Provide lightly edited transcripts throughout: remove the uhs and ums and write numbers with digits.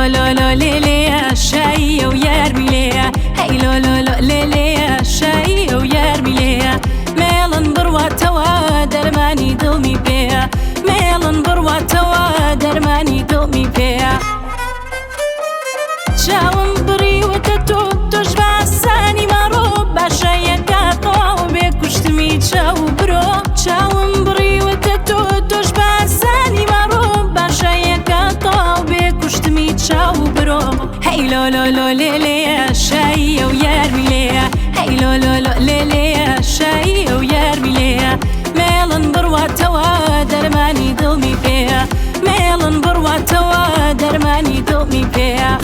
لو لو ليلي شاي ويرمي ليا هي لو لو لو ليلي شاي ويرمي ليا ميلن بروا توا درماني دلمي بيا ميلن بروا توا درماني دلمي بيا شاوم بري وتتو تشبع الساني مروب باشايا كاطو بيكشتمي تشاو برو شاوم بري وتتو تشبع الساني مروب باشايا كاطو بيكشتمي تشاو برو هي لو لو لو ليلي شاي ويرمي ليا هي لو لو لو ليلي شاي ويرمي ليا ميلن بروا توا درماني دلمي بيا ميلن بروا توا درماني دلمي بيا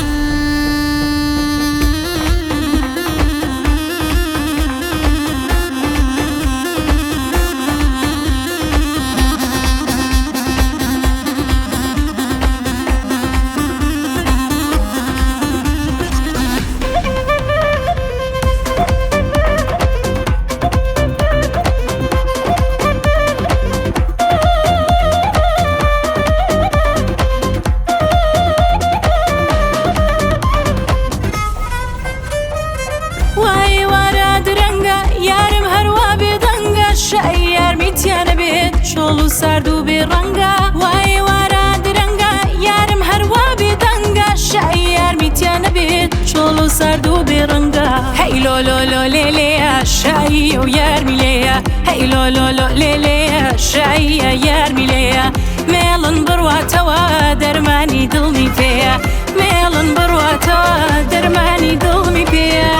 واي ورا درنگا يارم هروا بدنگا شاير ميتيان بيت شولو سردو برنگا واي ورا درنگا يارم هروا بدنگا شاير ميتيان بيت شولو سردو برنگا هي لو لو لو ليلي شاي ويرمي ليا هي لو لو لو ليلي شاي يرمي ليا ميلن بروا توا درماني دلمي فيا ميلن بروا توا درماني دلمي فيا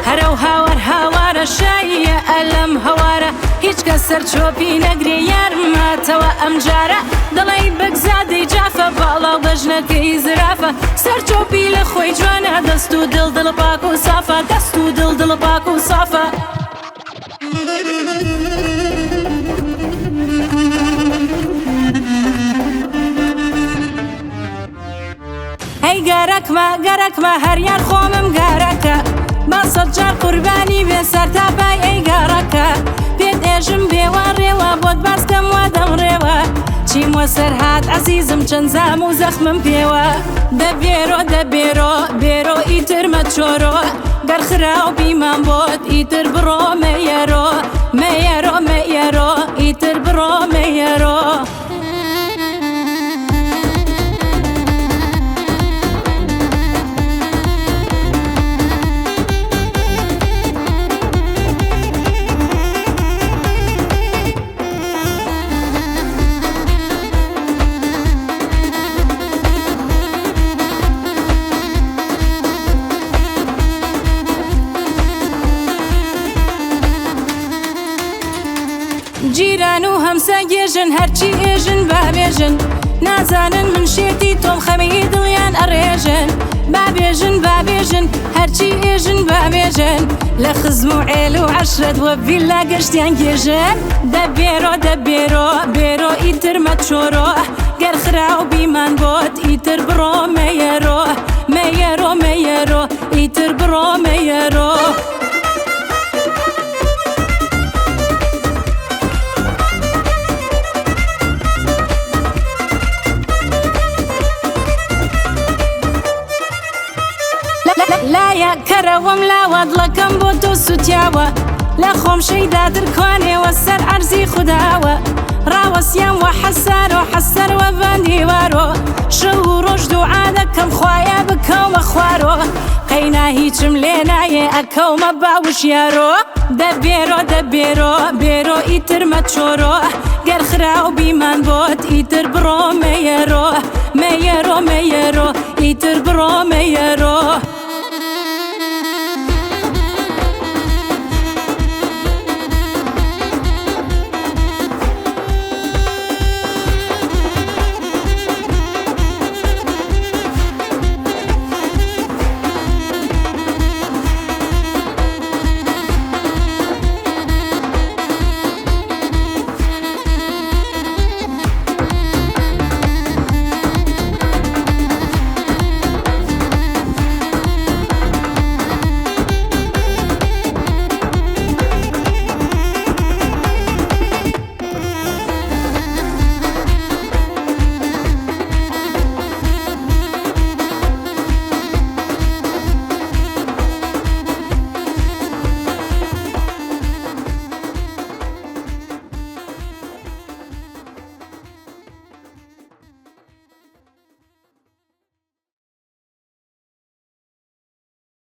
هرو هاور هاوارە شایە ئەلەم هەوارە هیچ کەس سەرچۆپی نەگرێ یارمە تەوە ئەم جارە دڵی بەگزادەی جافە باڵاو بەژنەکەی زرافە سەرچۆپی لە خۆی جوانە دەست و دڵ پاک و سافە دەست و دڵ پاک و سافە هەی گەرەکمە هەریان خۆمم گەرەکە بەسەد جار قوربانی بێ سەرتاپای ئەی گەڕەکە پێت ئێژم بێوە ڕێوە بۆت بەستەم وا دەمڕێوە چیم وە سەرهات عەزیزم چەند زام و زەخمم پێوە دەبێرۆ دەبێرۆ بێرۆ ئیتر مەچۆرۆ گەرخراو بیمان بۆت ئیتر بڕۆ مەیەرۆ مەیەرۆ مەیەرۆ ئیتر بڕۆ مەیەرۆ جیران و هەمسە گێژن هەرچی ئێژن بابێژن نازانن من شێتی تۆم خەمی دڵیان ئەڕێژن بابێژن هەرچی ئێژن بابێژن لە خزم و عێل و عەشرەت وە ڤیلا گەشتیان گێژن دەبێرۆ دەبێرۆ بێرۆ ئیتر مەچۆرۆ گەرخراو بیمان بۆت ئیتر بڕۆ مەیەرۆ مەیەرۆ مەیەرۆ ئیتر بڕۆ مەیەرۆ لایە کەرەوەم لاوە دڵەکەم بۆ تۆ سوتیاوە لە خۆم شەیدا دڕکوانێوە سەر عەرزی خوداوە ڕاوەسیان وە حەسارۆ حەسەروە بەندیوارۆ شەو و ڕۆژ دوعا دەکەم خوایە بکەومە خوارۆ قەینا هیچم لێ نایێ ئەکەومە باوشیارۆ دەبێرۆ دەبێرۆ بێرۆ ئیتر مەچۆرۆ گەرخراو بیمان بۆت ئیتر بڕۆ مەیەرۆ مەیەرۆ مەیەرۆ ئیتر بڕۆ مەیەرۆ